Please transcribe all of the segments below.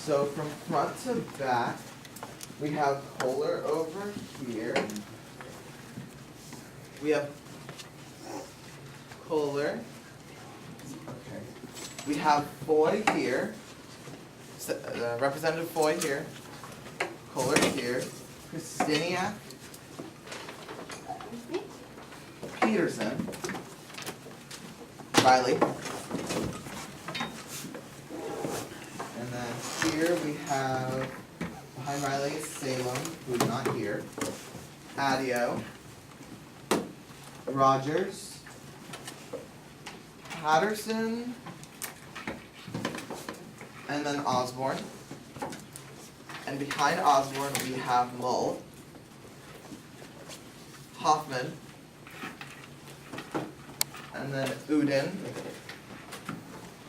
So from front to back, we have Kohler over here. We have Kohler. Okay. We have Foy here. Representative Foy here. Kohler here. Kristiniak. Peterson. Riley. And then here we have, behind Riley is Salem, who's not here. Adio. Rogers. Patterson. And then Osborne. And behind Osborne we have Mull. Hoffman. And then Uden.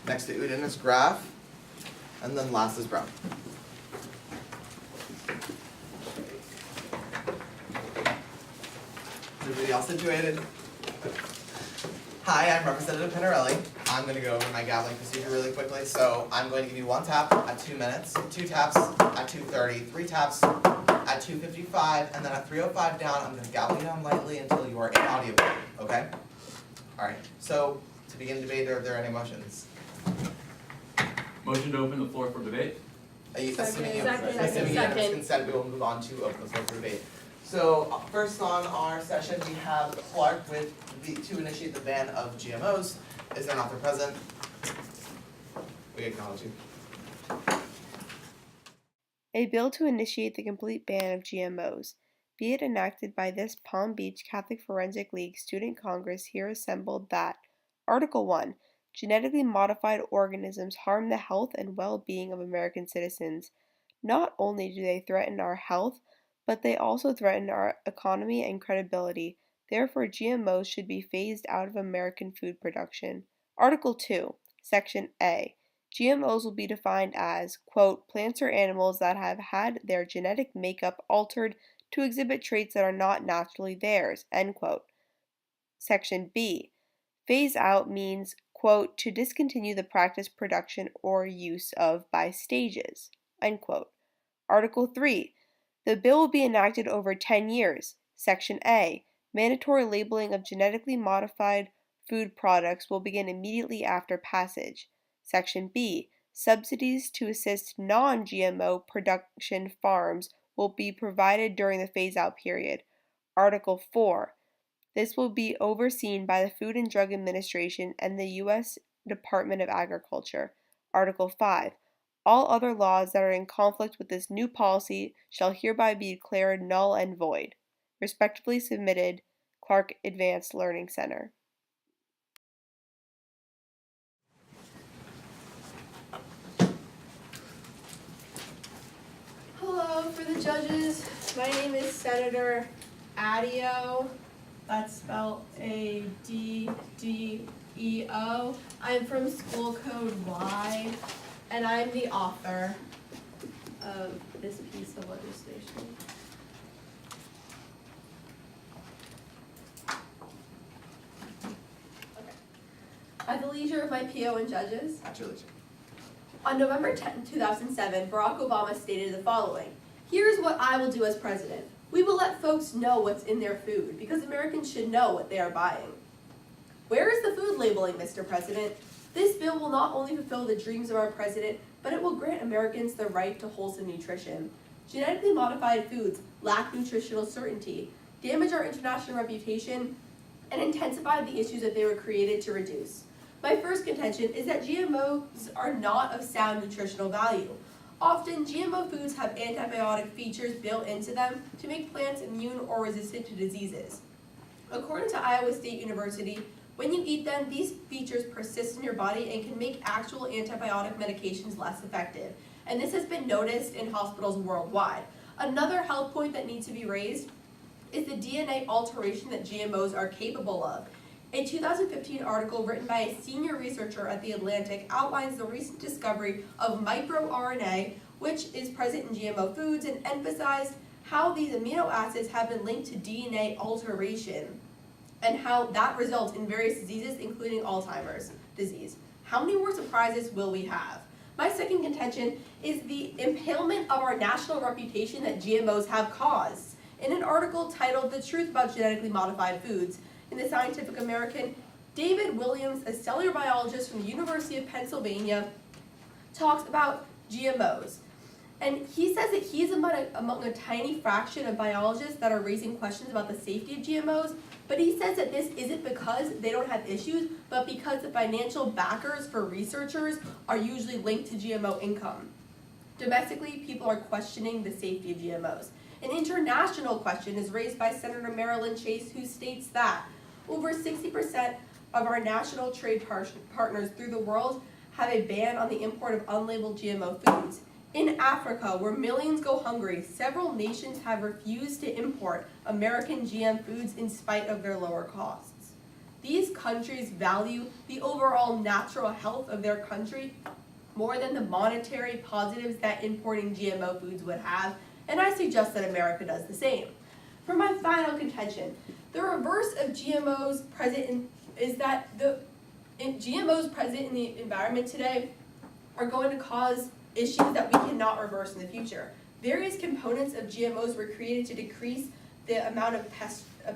Next to Uden is Graf. And then last is Brown. Everybody all situated? Hi, I'm Representative Pinarelli. I'm going to go over my gaveling procedure really quickly. So I'm going to give you one tap at 2 minutes, 2 taps at 2:30, 3 taps at 2:55, and then at 3:05 down, I'm going to gavel you down lightly until you are inaudible. Okay? Alright, so to begin debate, are there any motions? Motion to open the floor for debate. Assuming you Second. have consent, we will move on to open the floor for debate. So first on our session, we have Clark to initiate the ban of GMOs. Is there an author present? We acknowledge you. A bill to initiate the complete ban of GMOs. Be it enacted by this Palm Beach Catholic Forensic League Student Congress here assembled that Article 1. Genetically modified organisms harm the health and well-being of American citizens. Not only do they threaten our health, but they also threaten our economy and credibility. Therefore, GMOs should be phased out of American food production. Article 2, Section A. GMOs will be defined as, quote, plants or animals that have had their genetic makeup altered to exhibit traits that are not naturally theirs, end quote. Section B. Phase out means, quote, to discontinue the practice, production, or use of by stages, end quote. Article 3. The bill will be enacted over 10 years. Section A. Mandatory labeling of genetically modified food products will begin immediately after passage. Section B. Subsidies to assist non-GMO production farms will be provided during the phase-out period. Article 4. This will be overseen by the Food and Drug Administration and the U.S. Department of Agriculture. Article 5. All other laws that are in conflict with this new policy shall hereby be declared null and void. Respectively submitted, Clark Advanced Learning Center. Hello, for the judges, my name is Senator Adio. That's spelled Addeo. I'm from School Code Y, and I'm the author of this piece of legislation. Okay. At the leisure of my PO and judges. At your leisure. On November 10, 2007, Barack Obama stated the following: "Here's what I will do as president. We will let folks know what's in their food, because Americans should know what they are buying." Where is the food labeling, Mr. President? This bill will not only fulfill the dreams of our president, but it will grant Americans the right to wholesome nutrition. Genetically modified foods lack nutritional certainty, damage our international reputation, and intensify the issues that they were created to reduce. My first contention is that GMOs are not of sound nutritional value. Often, GMO foods have antibiotic features built into them to make plants immune or resistant to diseases. According to Iowa State University, when you eat them, these features persist in your body and can make actual antibiotic medications less effective. And this has been noticed in hospitals worldwide. Another health point that needs to be raised is the DNA alteration that GMOs are capable of. A 2015 article written by a senior researcher at The Atlantic outlines the recent discovery of microRNA, which is present in GMO foods, and emphasized how these amino acids have been linked to DNA alteration and how that results in various diseases, including Alzheimer's disease. How many more surprises will we have? My second contention is the impalement of our national reputation that GMOs have caused. In an article titled "The Truth About Genetically Modified Foods" in the Scientific American, David Williams, a cellular biologist from the University of Pennsylvania, talks about GMOs. And he says that he's among a tiny fraction of biologists that are raising questions about the safety of GMOs, but he says that this isn't because they don't have issues, but because the financial backers for researchers are usually linked to GMO income. Domestically, people are questioning the safety of GMOs. An international question is raised by Senator Marilyn Chase, who states that over 60% of our national trade partners through the world have a ban on the import of unlabeled GMO foods. In Africa, where millions go hungry, several nations have refused to import American GM foods in spite of their lower costs. These countries value the overall natural health of their country more than the monetary positives that importing GMO foods would have, and I suggest that America does the same. For my final contention, the reverse of GMOs present is that GMOs present in the environment today are going to cause issues that we cannot reverse in the future. Various components of GMOs were created to decrease the amount of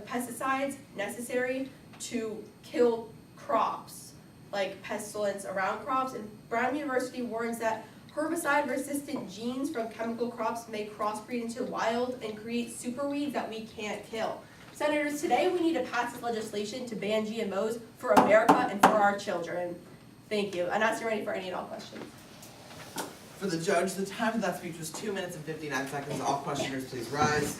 pesticides necessary to kill crops, like pestilence around crops, and Brown University warns that herbicide-resistant genes from chemical crops may crossbreed into wild and create superweeds that we can't kill. Senators, today we need to pass this legislation to ban GMOs for America and for our children. Thank you, and I'm ready for any and all questions. For the judge, the time of that speech was 2 minutes and 59 seconds. All questioners, please rise.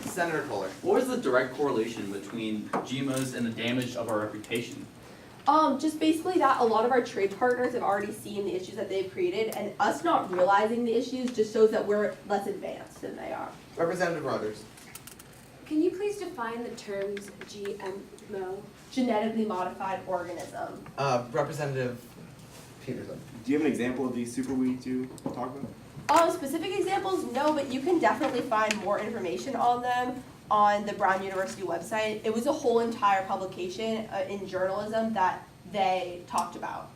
Senator Kohler. What was the direct correlation between GMOs and the damage of our reputation? Just basically that a lot of our trade partners have already seen the issues that they've created, and us not realizing the issues just shows that we're less advanced than they are. Representative Rogers. Can you please define the terms GMO? Genetically modified organism. Representative Peterson. Do you have an example of these superweeds you talk about? Specific examples, no, but you can definitely find more information on them on the Brown University website. It was a whole entire publication in journalism that they talked about.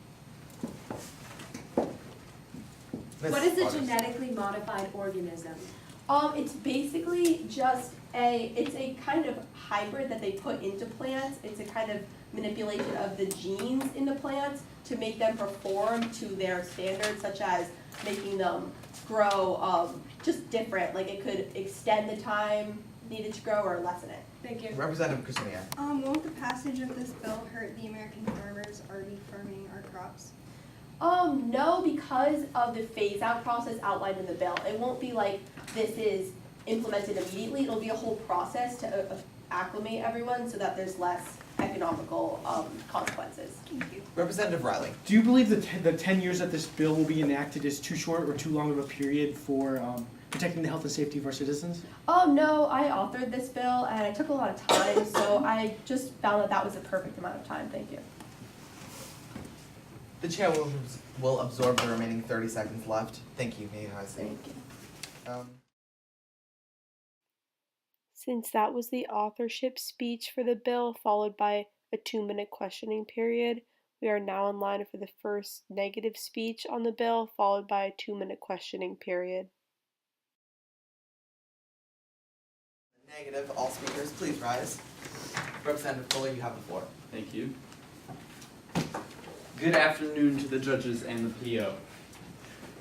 What is a Rogers. genetically modified organism? It's basically just it's a kind of hybrid that they put into plants. It's a kind of manipulation of the genes in the plants to make them perform to their standards, such as making them grow just different. Like it could extend the time needed to grow or lessen it. Thank you. Representative Christina. Won't the passage of this bill hurt the American farmers already farming our crops? No, because of the phase-out process outlined in the bill. It won't be like this is implemented immediately. It'll be a whole process to acclimate everyone so that there's less economical consequences. Thank you. Representative Riley. Do you believe the 10 years that this bill will be enacted is too short or too long of a period for protecting the health and safety of our citizens? No, I authored this bill and it took a lot of time, so I just found that that was the perfect amount of time. Thank you. The chair will absorb the remaining 30 seconds left. Thank you, Mayor Heisey. Thank you. Since that was the authorship speech for the bill, followed by a 2-minute questioning period, we are now in line for the first negative speech on the bill, followed by a 2-minute questioning period. Negative, all speakers, please rise. Representative Fuller, you have the floor. Thank you. Good afternoon to the judges and the PO.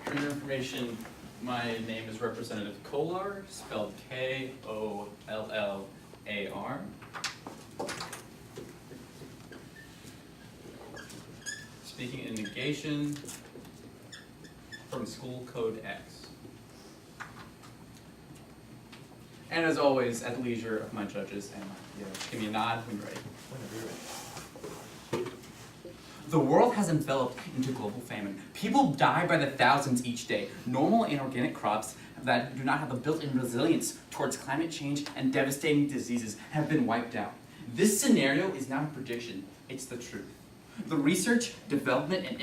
For your information, my name is Representative Kollar, spelled Kollar. Speaking in negation from School Code X. And as always, at the leisure of my judges and my PO. Give me a nod when you're ready. Whenever you're ready. The world has enveloped into global famine. People die by the thousands each day. Normal and organic crops that do not have a built-in resilience towards climate change and devastating diseases have been wiped out. This scenario is not a prediction, it's the truth. The research, development, and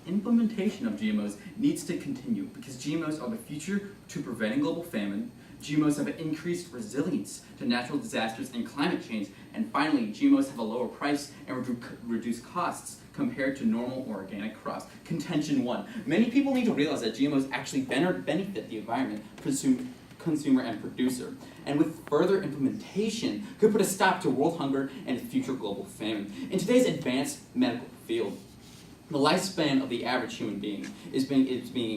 implementation of GMOs needs to continue because GMOs are the future to preventing global famine. GMOs have an increased resilience to natural disasters and climate change. And finally, GMOs have a lower price and reduce costs compared to normal organic crops. Contention 1. Many people need to realize that GMOs actually benefit the environment, consumer, and producer, and with further implementation could put a stop to world hunger and future global famine. In today's advanced medical field, the lifespan of the average human being is being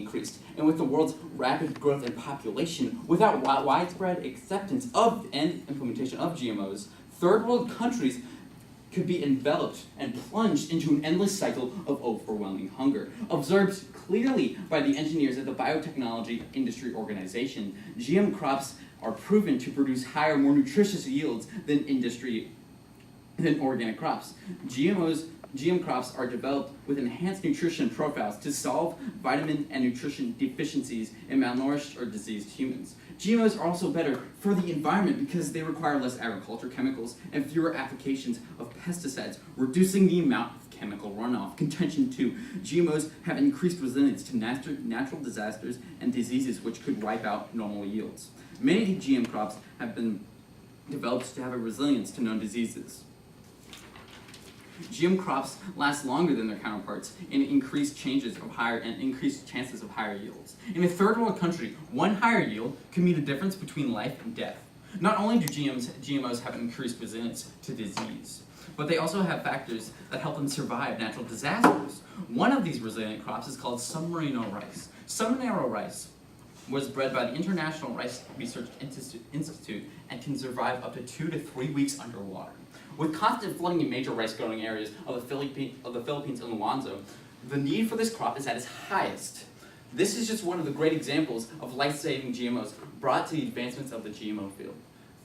increased, and with the world's rapid growth in population, without widespread acceptance of and implementation of GMOs, third world countries could be enveloped and plunged into an endless cycle of overwhelming hunger. Observed clearly by the engineers at the Biotechnology Industry Organization, GM crops are proven to produce higher, more nutritious yields than organic crops. GM crops are developed with enhanced nutrition profiles to solve vitamin and nutrition deficiencies in malnourished or diseased humans. GMOs are also better for the environment because they require less agriculture chemicals and fewer applications of pesticides, reducing the amount of chemical runoff. Contention 2. GMOs have increased resilience to natural disasters and diseases which could wipe out normal yields. Many GM crops have been developed to have a resilience to known diseases. GM crops last longer than their counterparts and increased chances of higher yields. In a third world country, one higher yield could mean the difference between life and death. Not only do GMOs have increased resilience to disease, but they also have factors that help them survive natural disasters. One of these resilient crops is called submarino rice. Submarino rice was bred by the International Rice Research Institute and can survive up to 2 to 3 weeks underwater. With constant flooding in major rice-growing areas of the Philippines and Luanzo, the need for this crop is at its highest. This is just one of the great examples of life-saving GMOs brought to the advancements of the GMO field.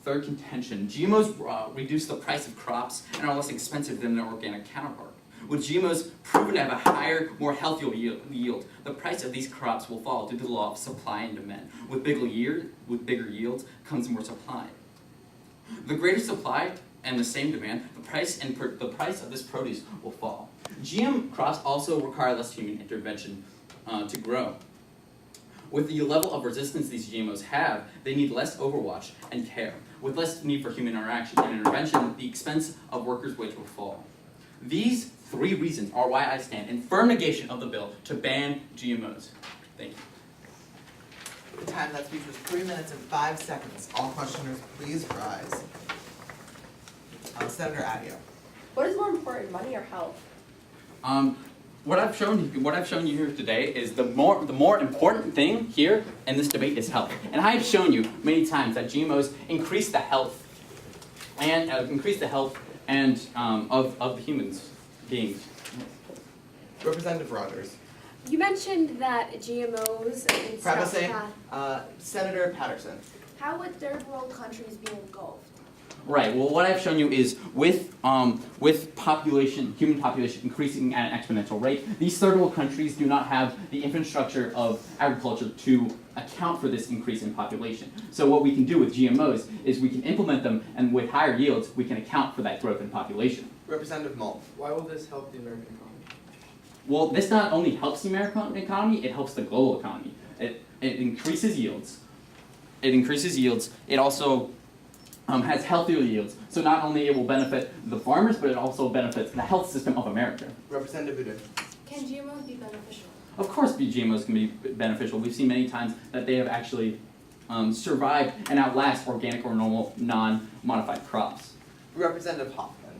Third contention, GMOs reduce the price of crops and are less expensive than their organic counterpart. With GMOs proven to have a higher, more healthier yield, the price of these crops will fall due to the law of supply and demand. With bigger yields comes more supply. The greater supply and the same demand, the price of this produce will fall. GM crops also require less human intervention to grow. With the level of resistance these GMOs have, they need less overwatch and care. With less need for human interaction and intervention, the expense of workers' wage will fall. These 3 reasons are why I stand in firm negation of the bill to ban GMOs. Thank you. The time of that speech was 3 minutes and 5 seconds. All questioners, please rise. Senator Adio. What is more important, money or health? What I've shown you here today is the more important thing here in this debate is health. And I have shown you many times that GMOs increase the health and of the humans beings. Representative Rogers. You mentioned that GMOs and stuff Prevacing, Senator Patterson. How would third world countries be engulfed? Right. Well, what I've shown you is with human population increasing at an exponential rate, these third world countries do not have the infrastructure of agriculture to account for this increase in population. So what we can do with GMOs is we can implement them, and with higher yields, we can account for that growth in population. Representative Molt. Why will this help the American economy? Well, this not only helps the American economy, it helps the global economy. It increases yields. It also has healthier yields. So not only it will benefit the farmers, but it also benefits the health system of America. Representative Boudin. Can GMOs be beneficial? Of course GMOs can be beneficial. We've seen many times that they have actually survived and outlast organic or normal non-modified crops. Representative Hoffman.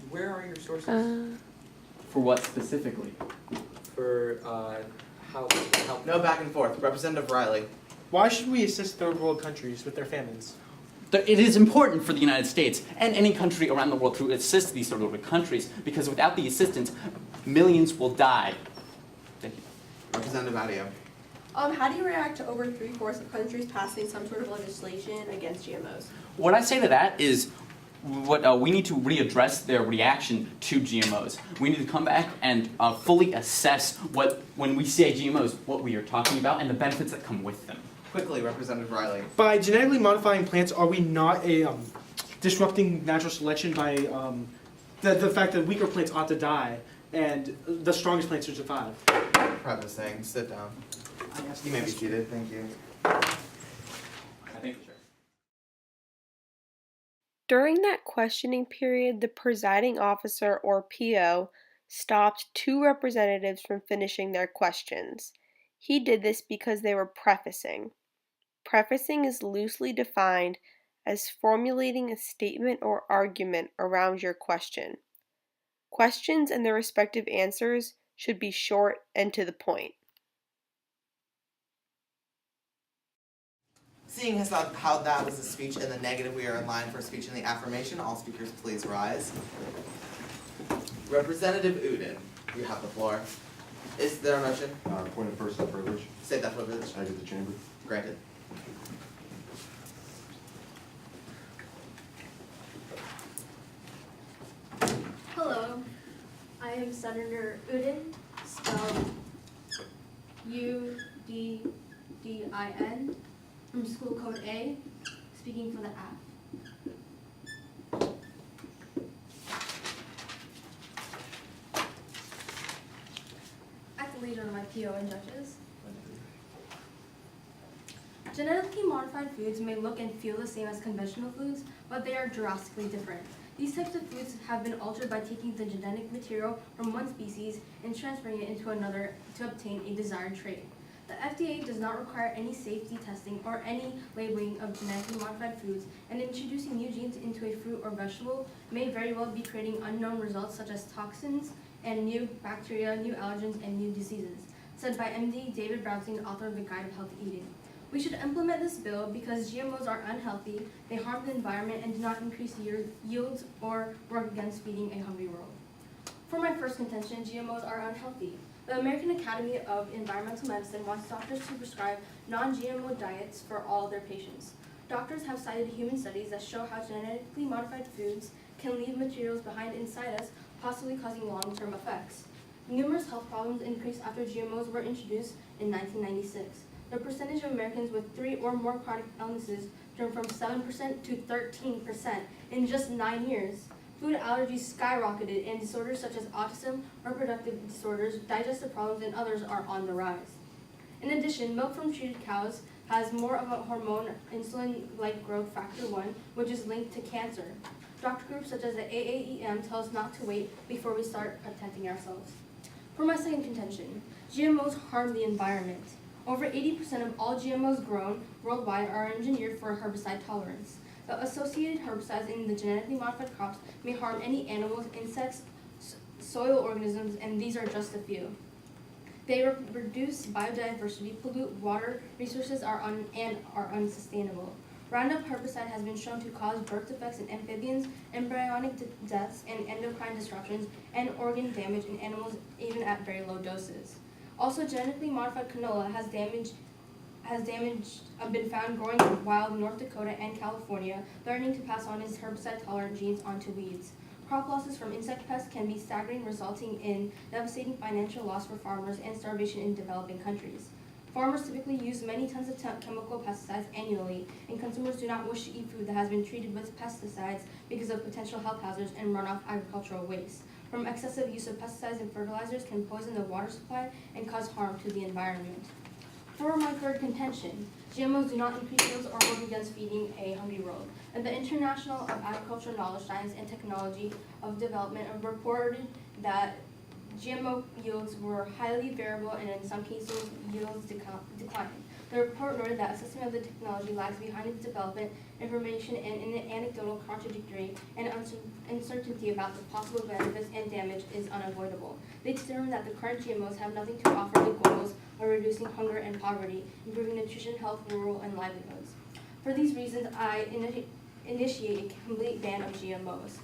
Where are your sources For what specifically? for how No back and forth. Representative Riley. Why should we assist third world countries with their famines? It is important for the United States and any country around the world to assist these third world countries, because without the assistance, millions will die. Thank you. Representative Adio. How do you react to over 3/4 of countries passing some sort of legislation against GMOs? What I say to that is we need to readdress their reaction to GMOs. We need to come back and fully assess when we say GMOs, what we are talking about and the benefits that come with them. Quickly, Representative Riley. By genetically modifying plants, are we not disrupting natural selection by the fact that weaker plants ought to die and the strongest plants should survive? Prevacing. Sit down. I asked You may be seated. Thank you. I think sure. During that questioning period, the presiding officer, or PO, stopped 2 representatives from finishing their questions. He did this because they were prefacing. Prefacing is loosely defined as formulating a statement or argument around your question. Questions and their respective answers should be short and to the point. Seeing as how that was a speech in the negative, we are in line for a speech in the affirmation. All speakers please rise. Representative Udin, you have the floor. Is there a motion? Point of personal privilege. State that privilege. I get the chamber. Granted. Hello, I am Senator Udin, spelled U-D-D-I-N, from School Code A, speaking for the AF. At the leader of my PO and judges. Genetically modified foods may look and feel the same as conventional foods, but they are drastically different. These types of foods have been altered by taking the genetic material from one species and transferring it into another to obtain a desired trait. The FDA does not require any safety testing or any labeling of genetically modified foods, and introducing new genes into a fruit or vegetable may very well be creating unknown results such as toxins and new bacteria, new allergens, and new diseases, said by MD David Brownstein, author of the Guide of Healthy Eating. We should implement this bill because GMOs are unhealthy, they harm the environment, and do not increase yields or work against feeding a hungry world. For my first contention, GMOs are unhealthy. The American Academy of Environmental Medicine wants doctors to prescribe non-GMO diets for all their patients. Doctors have cited human studies that show how genetically modified foods can leave materials behind inside us, possibly causing long-term effects. Numerous health problems increased after GMOs were introduced in 1996. The percentage of Americans with 3 or more chronic illnesses jumped from 7% to 13% in just 9 years. Food allergies skyrocketed, and disorders such as autism, reproductive disorders, digestive problems, and others are on the rise. In addition, milk from treated cows has more of a hormone, insulin-like growth factor 1, which is linked to cancer. Doctor groups such as the AAEM tell us not to wait before we start protecting ourselves. For my second contention, GMOs harm the environment. Over 80% of all GMOs grown worldwide are engineered for herbicide tolerance. The associated herbicides in the genetically modified crops may harm any animals, insects, soil organisms, and these are just a few. They reduce biodiversity, pollute water resources, and are unsustainable. Roundup herbicide has been shown to cause birth defects in amphibians, embryonic deaths, and endocrine disruptions, and organ damage in animals even at very low doses. Also, genetically modified canola has been found growing in wild North Dakota and California, threatening to pass on its herbicide-tolerant genes onto weeds. Crop losses from insect pests can be staggering, resulting in devastating financial loss for farmers and starvation in developing countries. Farmers typically use many tons of chemical pesticides annually, and consumers do not wish to eat food that has been treated with pesticides because of potential health hazards and runoff agricultural waste. From excessive use of pesticides and fertilizers can poison the water supply and cause harm to the environment. For my third contention, GMOs do not increase yields or work against feeding a hungry world. And the International of Agricultural Knowledge, Science, and Technology of Development reported that GMO yields were highly variable and in some cases yields declined. The report noted that assessment of the technology lags behind its development, information and anecdotal contradictory, and uncertainty about the possible benefits and damage is unavoidable. They determined that the current GMOs have nothing to offer the goals of reducing hunger and poverty, improving nutrition, health, rural, and livelihoods. For these reasons, I initiate a complete ban of GMOs.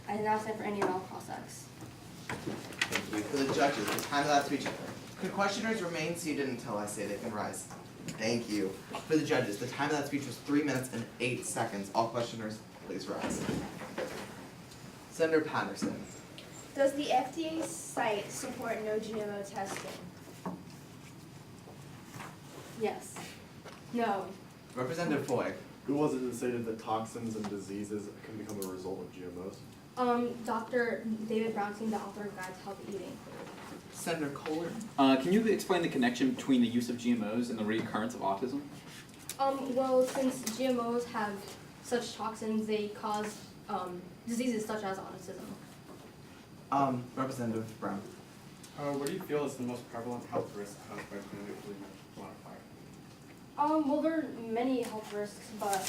I now stand for any and all cross-acts. Thank you. For the judges, the time of that speech. Could questioners remain seated until I say they can rise? Thank you. For the judges, the time of that speech was 3 minutes and 8 seconds. All questioners, please rise. Senator Patterson. Does the FDA site support no GMO testing? Yes. No. Representative Foy. Who was it that stated that toxins and diseases can become a result of GMOs? Dr. David Brownstein, the author of Guide to Healthy Eating. Senator Kohler. Can you explain the connection between the use of GMOs and the recurrence of autism? Well, since GMOs have such toxins, they cause diseases such as autism. Representative Brown. What do you feel is the most prevalent health risk caused by genetically modified? Well, there are many health risks, but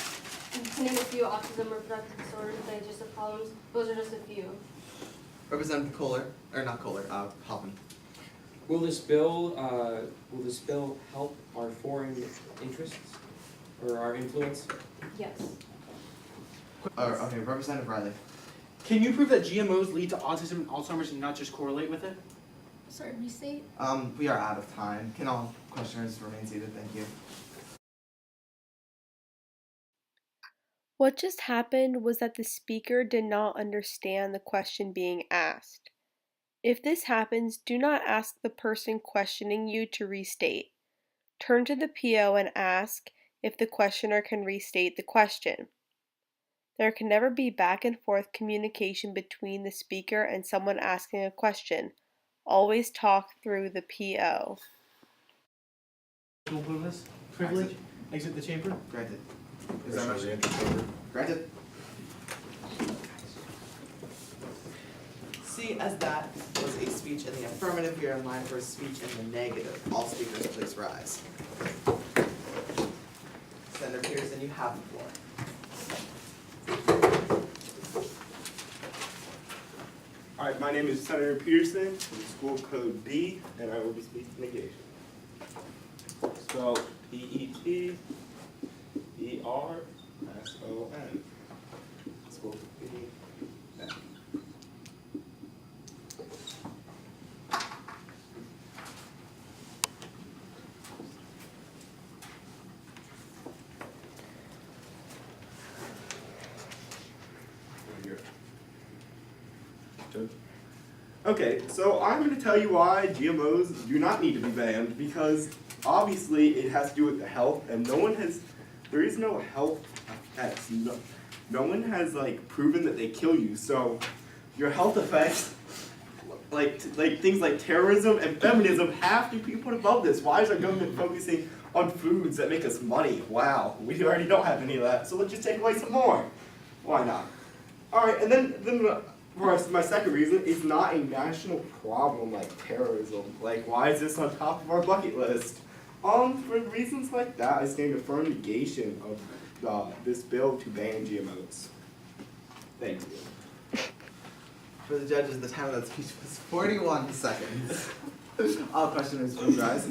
to name a few: autism, reproductive disorders, digestive problems. Those are just a few. Representative Kohler, or not Kohler, Hoffman. Will this bill help our foreign interests or our influence? Yes. Okay, Representative Riley. Can you prove that GMOs lead to autism and Alzheimer's and not just correlate with it? Sorry, restate. We are out of time. Can all questioners remain seated? Thank you. What just happened was that the speaker did not understand the question being asked. If this happens, do not ask the person questioning you to restate. Turn to the PO and ask if the questioner can restate the question. There can never be back and forth communication between the speaker and someone asking a question. Always talk through the PO. Privilege? Exit the chamber? Granted. Is that motion? Granted. See, as that was a speech in the affirmative, you're in line for a speech in the negative. All speakers, please rise. Senator Pearson, you have the floor. All right, my name is Senator Pearson from School Code B, and I will be speaking negation. Spelled P-E-T-E-R-S-O-N. School Code B. Okay, so I'm going to tell you why GMOs do not need to be banned, because obviously it has to do with the health, and there is no health effects. No one has proven that they kill you, so your health effects, like things like terrorism and feminism, have to be put above this. Why is our government focusing on foods that make us money? Wow, we already don't have any of that, so let's just take away some more. Why not? All right, and then my second reason is not a national problem like terrorism. Why is this on top of our bucket list? For reasons like that, I stand a firm negation of this bill to ban GMOs. Thank you. For the judges, the time of that speech was 41 seconds. All questioners, please rise.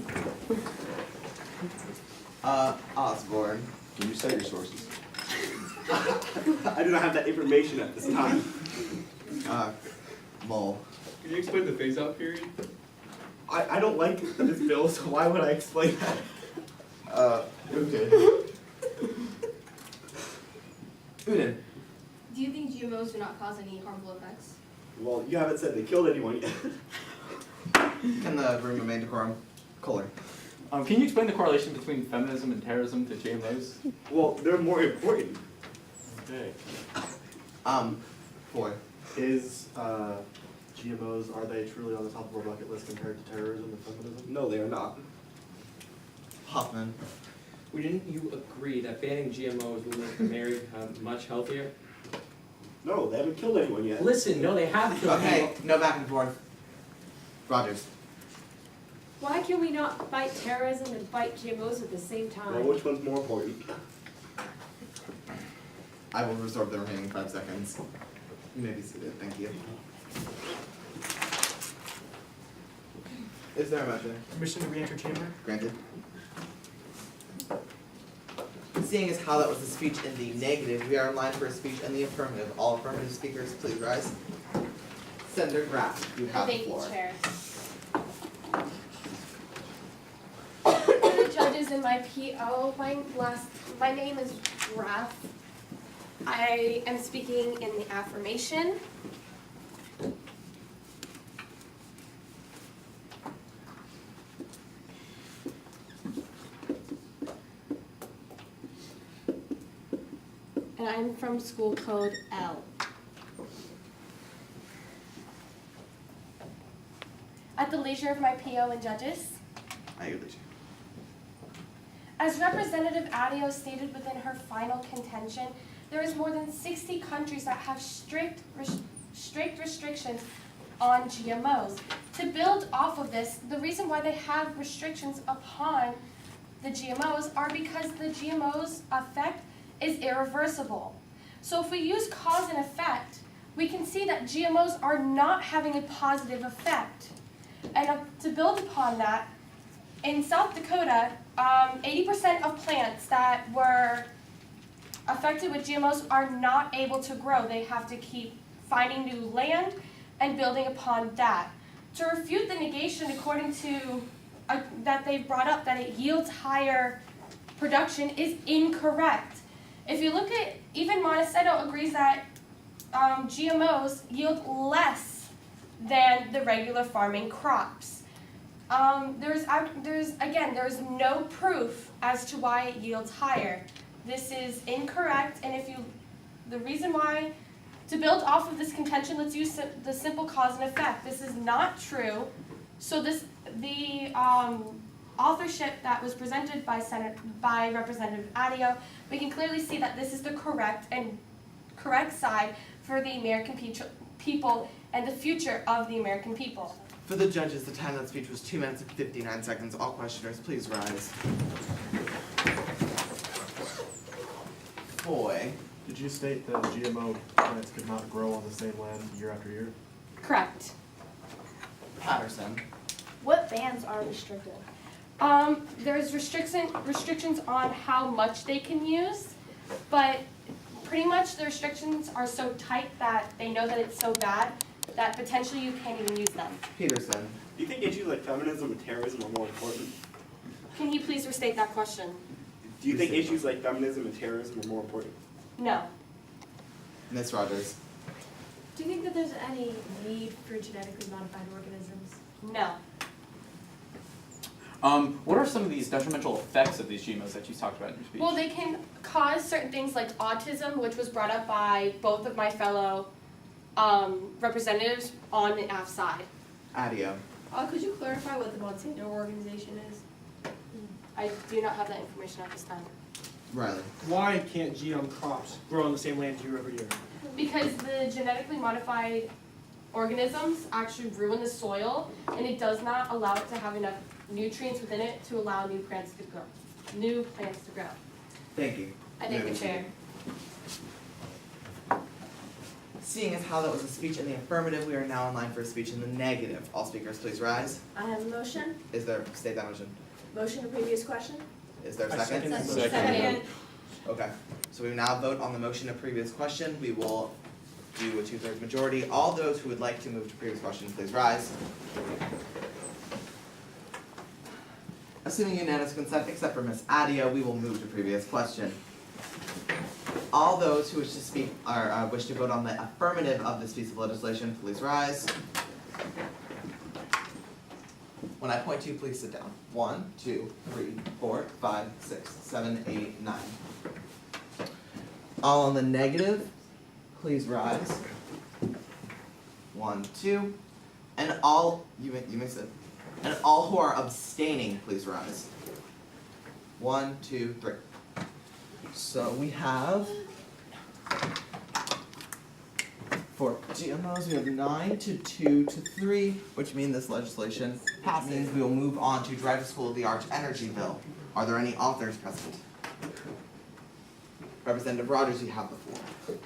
Osborne. Can you cite your sources? I do not have that information at this time. Mole. Can you explain the phase-out period? I don't like this bill, so why would I explain that? Okay. Udin. Do you think GMOs do not cause any harmful effects? Well, you haven't said they killed anyone yet. Can the room remain decorum? Kohler. Can you explain the correlation between feminism and terrorism to GMOs? Well, they're more important. Okay. Four. Is GMOs, are they truly on the top of our bucket list compared to terrorism and feminism? No, they are not. Hoffman. Wouldn't you agree that banning GMOs will make America much healthier? No, they haven't killed anyone yet. Listen, no, they have killed Okay, no back and forth. Rogers. Why can we not fight terrorism and fight GMOs at the same time? Well, which one's more important? I will reserve the remaining 5 seconds. You may be seated, thank you. Is there a motion? Permission to re-enter chamber? Granted. Seeing as how that was a speech in the negative, we are in line for a speech in the affirmative. All affirmative speakers, please rise. Senator Graff, you have the floor. Chair. For the judges in my PO, my name is Graff. I am speaking in the affirmation. And I'm from School Code L. At the leisure of my PO and judges, At your leisure. as Representative Adio stated within her final contention, there is more than 60 countries that have strict restrictions on GMOs. To build off of this, the reason why they have restrictions upon the GMOs are because the GMOs effect is irreversible. So if we use cause and effect, we can see that GMOs are not having a positive effect. And to build upon that, in South Dakota, 80% of plants that were affected with GMOs are not able to grow. They have to keep finding new land and building upon that. To refute the negation according to that they've brought up that it yields higher production is incorrect. If you look at, even Monticello agrees that GMOs yield less than the regular farming crops. There's no proof as to why it yields higher. This is incorrect, and the reason why, to build off of this contention, let's use the simple cause and effect. This is not true. So the authorship that was presented by Representative Adio, we can clearly see that this is the correct side for the American people and the future of the American people. For the judges, the time of that speech was 2 minutes and 59 seconds. All questioners, please rise. Foy. Did you state that GMO plants could not grow on the same land year after year? Correct. Patterson. What bans are restricted? There's restrictions on how much they can use, but pretty much the restrictions are so tight that they know that it's so bad that potentially you can't even use them. Peterson. Do you think issues like feminism and terrorism are more important? Can you please restate that question? Do you think issues like feminism and terrorism are more important? No. Ms. Rogers. Do you think that there's any need for genetically modified organisms? No. What are some of these detrimental effects of these GMOs that you talked about in your speech? Well, they can cause certain things like autism, which was brought up by both of my fellow representatives on the AF side. Adio. Could you clarify what the Monsanto organization is? I do not have that information at this time. Riley. Why can't GM crops grow on the same land year over year? Because the genetically modified organisms actually ruin the soil, and it does not allow it to have enough nutrients within it to allow new plants to grow. Thank you. I thank the chair. Seeing as how that was a speech in the affirmative, we are now in line for a speech in the negative. All speakers, please rise. I have a motion. State that motion. Motion to previous question. Is there a I second? second. Second. Okay, so we now vote on the motion to previous question. We will do a 2/3 majority. All those who would like to move to previous question, please rise. Assuming unanimous consent, except for Ms. Adio, we will move to previous question. All those who wish to speak or wish to vote on the affirmative of this piece of legislation, please rise. When I point to you, please sit down. 1, 2, 3, 4, 5, 6, 7, 8, 9. All on the negative, please rise. 1, 2, and all you may sit. And all who are abstaining, please rise. 1, 2, 3. So we have, for GMOs, we have 9 to 2 to 3, which means this legislation passes. We will move on to Drive to School of the Arch Energy Bill. Are there any authors present? Representative Rogers, you have the floor.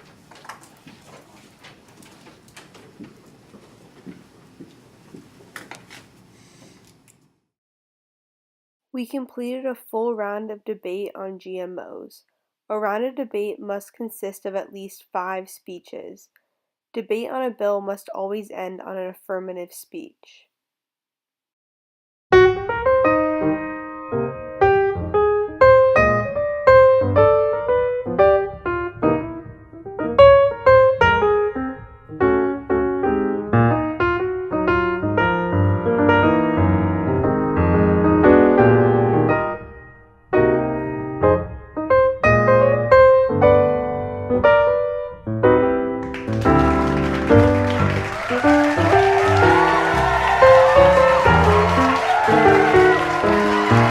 We completed a full round of debate on GMOs. A round of debate must consist of at least 5 speeches. Debate on a bill must always end on an affirmative speech.